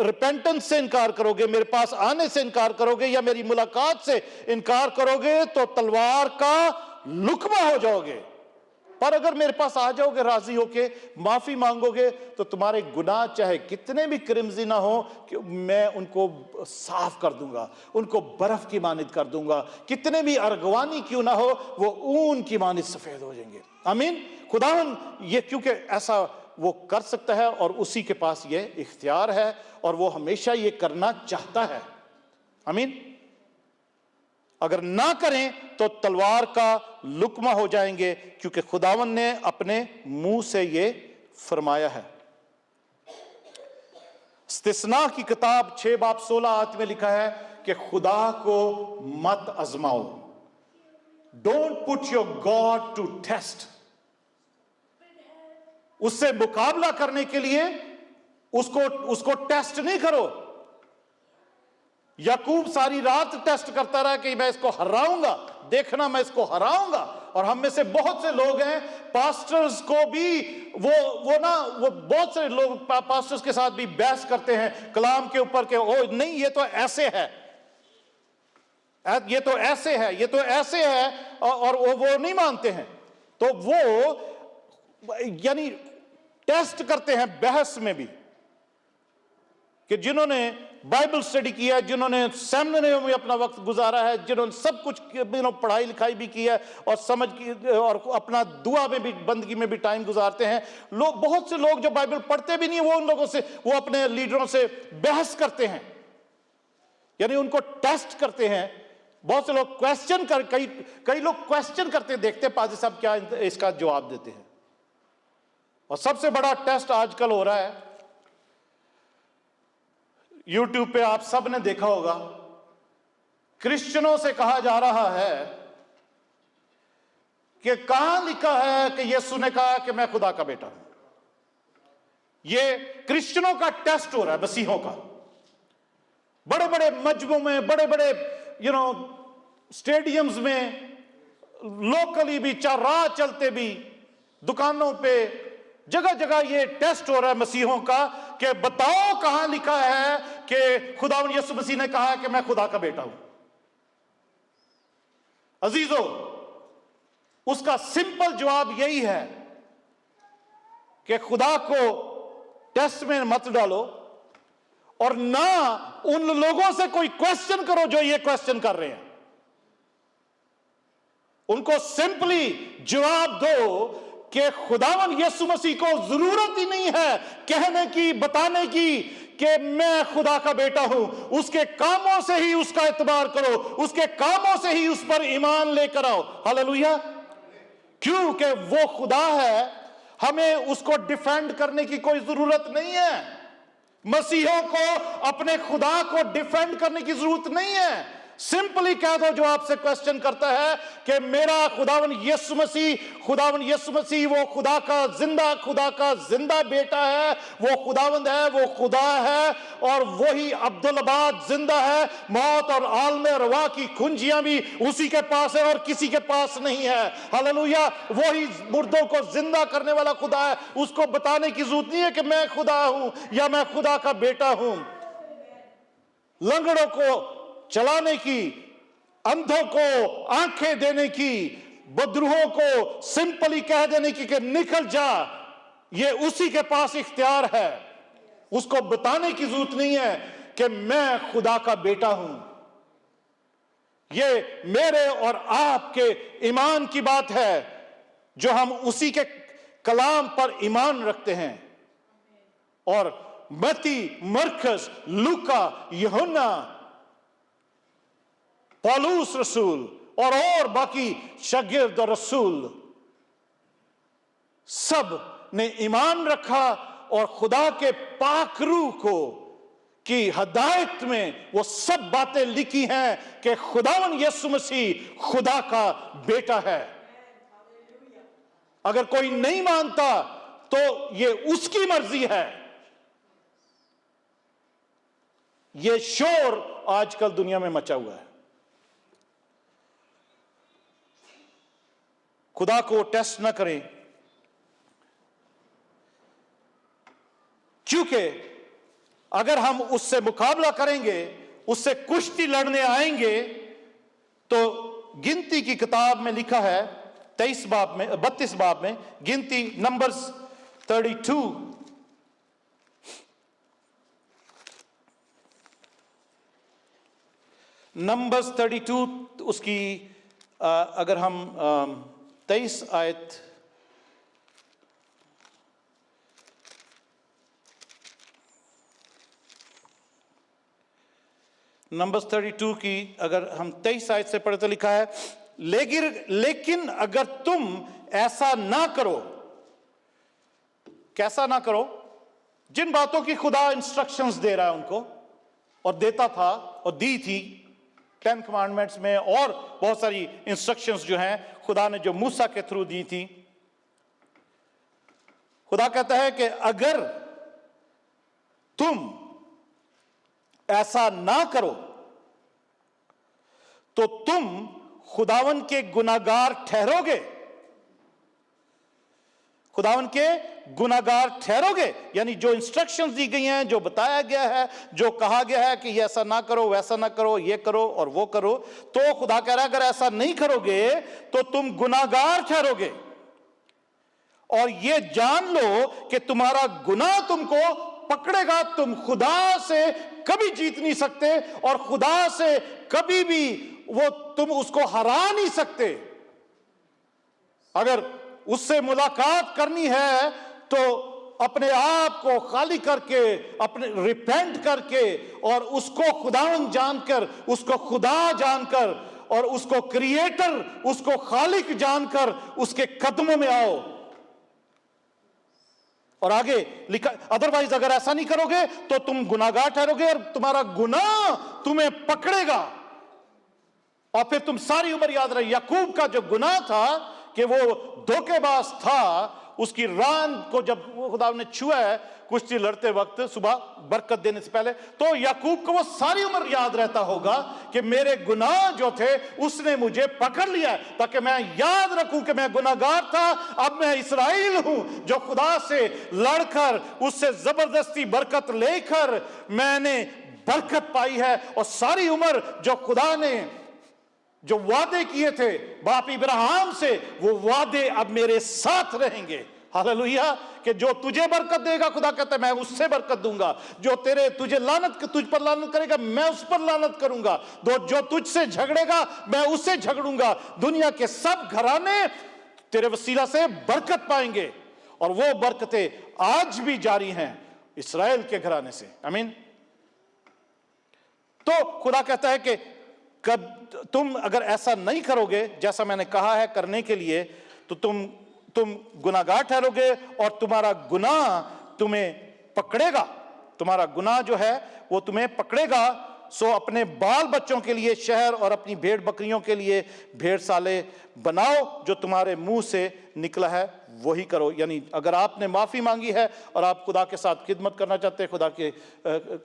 रिपेंटेंस से इनकार करोगे, मेरे पास आने से इनकार करोगे, या मेरी मुलाकात से इनकार करोगे, तो तलवार का लुकमा हो जाओगे। पर अगर मेरे पास आ जाओगे राजी होके, माफी मांगोगे, तो तुम्हारे गुनाह चाहे कितने भी क्रिम्जी ना हो, कि मैं उनको साफ कर दूंगा, उनको बर्फ की मानित कर दूंगा, कितने भी अरगवानी क्यों ना हो, वो ऊन की मानित सफेद हो जाएंगे। आमीन। खुदावन ये, क्योंकि ऐसा वो कर सकता है और उसी के पास ये इख्तियार है, और वो हमेशा ये करना चाहता है। आमीन। अगर ना करें तो तलवार का लुकमा हो जाएंगे, क्योंकि खुदावन ने अपने मुंह से ये फरमाया है। इस्तिस्ना की किताब 6 बाब 16 आयत में लिखा है कि खुदा को मत आजमाओ। Don't put your God to test. उससे मुकाबला करने के लिए उसको टेस्ट नहीं करो। याकूब सारी रात टेस्ट करता रहा कि मैं इसको हराऊंगा, देखना मैं इसको हराऊंगा। और हम में से बहुत से लोग हैं, पास्टर्स को भी वो बहुत से लोग पास्टर्स के साथ भी बहस करते हैं कलाम के ऊपर के, ओ नहीं ये तो ऐसे है, ये तो ऐसे है, ये तो ऐसे है, और वो नहीं मानते हैं। तो वो यानी टेस्ट करते हैं बहस में भी, कि जिन्होंने बाइबल स्टडी किया है, जिन्होंने सेमिनरी में अपना वक्त गुजारा है, जिन्होंने सब कुछ पढ़ाई लिखाई भी की है और समझ की, और अपना दुआ में भी, बंदगी में भी टाइम गुजारते हैं लोग। बहुत से लोग जो बाइबल पढ़ते भी नहीं, वो उन लोगों से, वो अपने लीडरों से बहस करते हैं, यानी उनको टेस्ट करते हैं। बहुत से लोग क्वेश्चन कर, कई लोग क्वेश्चन करते देखते पाजी साहब क्या इसका जवाब देते हैं। और सबसे बड़ा टेस्ट आजकल हो रहा है, यूट्यूब पे आप सब ने देखा होगा, क्रिश्चियनों से कहा जा रहा है कि कहां लिखा है कि यीशु ने कहा कि मैं खुदा का बेटा हूं। ये क्रिश्चियनों का टेस्ट हो रहा है, मसीहों का। बड़े बड़े मजमों में, बड़े बड़े स्टेडियम्स में, लोकली भी, चार राह चलते भी, दुकानों पे, जगह जगह ये टेस्ट हो रहा है मसीहों का कि बताओ कहां लिखा है कि खुदावंद यीशु मसीह ने कहा है कि मैं खुदा का बेटा हूं। अजीजों, उसका सिंपल जवाब यही है कि खुदा को टेस्ट में मत डालो और ना उन लोगों से कोई क्वेश्चन करो जो ये क्वेश्चन कर रहे हैं। उनको सिंपली जवाब दो कि खुदावन यीशु मसीह को जरूरत ही नहीं है कहने की, बताने की कि मैं खुदा का बेटा हूं। उसके कामों से ही उसका एतबार करो, उसके कामों से ही उस पर ईमान लेकर आओ। हालेलुया। क्योंकि वो खुदा है, हमें उसको डिफेंड करने की कोई जरूरत नहीं है। मसीहों को अपने खुदा को डिफेंड करने की जरूरत नहीं है। सिंपली कह दो जो आपसे क्वेश्चन करता है कि मेरा खुदावन यीशु मसीह वो खुदा का जिंदा बेटा है, वो खुदावंद है, वो खुदा है और वही अब्दुल अबाद जिंदा है। मौत और आलम रवा की कुंजियां भी उसी के पास है और किसी के पास नहीं है। हालेलुया। वही मुर्दों को जिंदा करने वाला खुदा है। उसको बताने की जरूरत नहीं है कि मैं खुदा हूं या मैं खुदा का बेटा हूं। लंगड़ों को चलाने की, अंधों को आंखें देने की, बदरूहों को सिंपली कह देने की कि निकल जा, ये उसी के पास इख्तियार है। उसको बताने की जरूरत नहीं है कि मैं खुदा का बेटा हूं। ये मेरे और आपके ईमान की बात है जो हम उसी के कलाम पर ईमान रखते हैं। और मत्ती, मरकस, लूका, यूहन्ना, पौलुस रसूल और बाकी शागिर्द और रसूल सब ने ईमान रखा और खुदा के पाक रूह को की हदायत में वो सब बातें लिखी हैं कि खुदावन यीशु मसीह खुदा का बेटा है। अगर कोई नहीं मानता तो ये उसकी मर्जी है। ये शोर आजकल दुनिया में मचा हुआ है। खुदा को टेस्ट ना करें, क्योंकि अगर हम उससे मुकाबला करेंगे, उससे कुश्ती लड़ने आएंगे, तो गिनती की किताब में लिखा है 32 बाब में गिनती नंबर्स 32 उसकी अगर हम 23 आयत नंबर्स 32 की अगर हम 23 आयत से पढ़े तो लिखा है, लेकिन अगर तुम ऐसा ना करो। कैसा ना करो? जिन बातों की खुदा इंस्ट्रक्शंस दे रहा है उनको, और देता था और दी थी 10 कमांडमेंट्स में, और बहुत सारी इंस्ट्रक्शंस जो हैं खुदा ने जो मूसा के थ्रू दी थी। खुदा कहता है कि अगर तुम ऐसा ना करो तो तुम खुदावन के गुनाहगार ठहरोगे। खुदावन के गुनाहगार ठहरोगे, यानी जो इंस्ट्रक्शंस दी गई हैं, जो बताया गया है, जो कहा गया है कि ये ऐसा ना करो, वैसा ना करो, ये करो और वो करो, तो खुदा कह रहा है अगर ऐसा नहीं करोगे तो तुम गुनाहगार ठहरोगे। और ये जान लो कि तुम्हारा गुनाह तुमको पकड़ेगा। तुम खुदा से कभी जीत नहीं सकते और खुदा से कभी भी तुम उसको हरा नहीं सकते। अगर उससे मुलाकात करनी है तो अपने आप को खाली करके, अपने रिपेंट करके और उसको खुदावन जानकर, उसको खुदा जानकर और उसको क्रिएटर, उसको खालिक जानकर उसके कदमों में आओ। और आगे लिखा, अदरवाइज अगर ऐसा नहीं करोगे तो तुम गुनाहगार ठहरोगे और तुम्हारा गुनाह तुम्हें पकड़ेगा और फिर तुम सारी उम्र याद रहे। याकूब का जो गुनाह था कि वो धोखेबाज था उसकी रान को जब खुदा ने छुआ है कुश्ती लड़ते वक्त सुबह बरकत देने से पहले, तो याकूब को वो सारी उम्र याद रहता होगा कि मेरे गुनाह जो थे उसने मुझे पकड़ लिया है, ताकि मैं याद रखूं कि मैं गुनाहगार था। अब मैं इस्राएल हूं जो खुदा से लड़कर उससे जबरदस्ती बरकत लेकर मैंने बरकत पाई है। और सारी उम्र जो खुदा ने जो वादे किए थे बाप इब्राहिम से, वो वादे अब मेरे साथ रहेंगे। हालेलुया। कि जो तुझे बरकत देगा, खुदा कहता है मैं उससे बरकत दूंगा। जो तुझे तुझ पर लानत करेगा, मैं उस पर लानत करूंगा। जो तुझसे झगड़ेगा, मैं उससे झगड़ूंगा। दुनिया के सब घराने तेरे वसीला से बरकत पाएंगे, और वो बरकतें आज भी जारी हैं इस्राएल के घराने से। आमीन। तो खुदा कहता है कि कब तुम अगर ऐसा नहीं करोगे जैसा मैंने कहा है करने के लिए, तो तुम गुनाहगार ठहरोगे और तुम्हारा गुनाह तुम्हें पकड़ेगा। तुम्हारा गुनाह जो है वो तुम्हें पकड़ेगा। सो अपने बाल बच्चों के लिए शहर और अपनी भेड़ बकरियों के लिए भेड़साले बनाओ, जो तुम्हारे मुंह से निकला है वही करो। यानी अगर आपने माफ़ी मांगी है और आप खुदा के साथ खिदमत करना चाहते हैं, खुदा के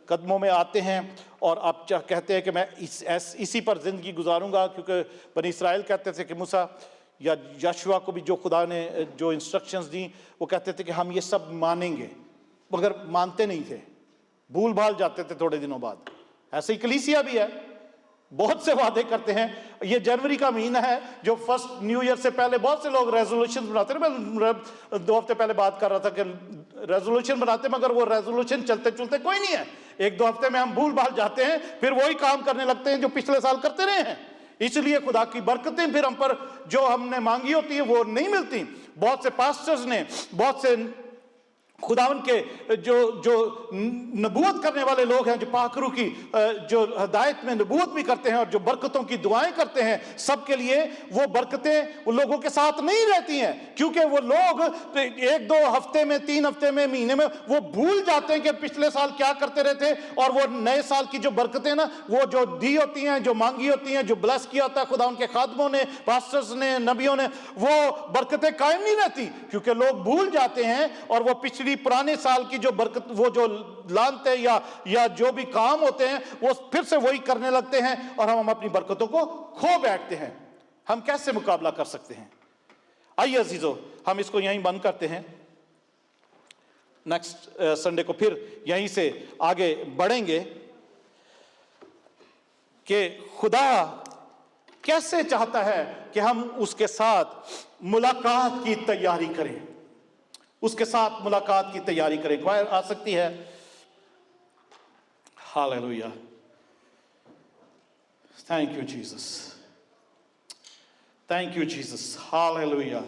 कदमों में आते हैं और आप कहते हैं कि मैं इसी पर ज़िंदगी गुजारूंगा, क्योंकि बनी इस्राएल कहते थे कि मूसा या यशुआ को भी जो खुदा ने जो इंस्ट्रक्शंस दी, वो कहते थे कि हम ये सब मानेंगे, मगर मानते नहीं थे, भूल भाल जाते थे थोड़े दिनों बाद। ऐसे ही कलीसिया भी है, बहुत से वादे करते हैं। ये जनवरी का महीना है, जो फर्स्ट न्यू ईयर से पहले बहुत से लोग रेजोल्यूशन बनाते हैं। मैं 2 हफ्ते पहले बात कर रहा था कि रेजोल्यूशन बनाते, मगर वो रेजोल्यूशन चलते चलते कोई नहीं है। 1-2 हफ्ते में हम भूल भाल जाते हैं, फिर वही काम करने लगते हैं जो पिछले साल करते रहे हैं। इसलिए खुदा की बरकतें फिर हम पर जो हमने मांगी होती है वो नहीं मिलती। बहुत से पास्टर्स ने, बहुत से खुदावन के जो नबूवत करने वाले लोग हैं, जो पाखरू की जो हदायत में नबूवत भी करते हैं और जो बरकतों की दुआएं करते हैं, सबके लिए वो बरकतें उन लोगों के साथ नहीं रहती हैं, क्योंकि वो लोग 1-2 हफ्ते में, 3 हफ्ते में, महीने में वो भूल जाते हैं कि पिछले साल क्या करते रहे थे। और वो नए साल की जो बरकतें ना, वो जो दी होती हैं, जो मांगी होती हैं, जो ब्लेस किया होता है खुदा उनके खादमों ने, पास्टर्स ने, नबियों ने, वो बरकतें कायम नहीं रहती, क्योंकि लोग भूल जाते हैं और वो पुराने साल की जो बरकत, वो जो लानते या जो भी काम होते हैं, वो फिर से वही करने लगते हैं और हम अपनी बरकतों को खो बैठते हैं। हम कैसे मुकाबला कर सकते हैं? आइए अजीजों, हम इसको यहीं बंद करते हैं। नेक्स्ट संडे को फिर यहीं से आगे बढ़ेंगे कि खुदा कैसे चाहता है कि हम उसके साथ मुलाकात की तैयारी करें, उसके साथ मुलाकात की तैयारी करें। क्वायर आ सकती है। Hallelujah, thank you Jesus, thank you Jesus, hallelujah.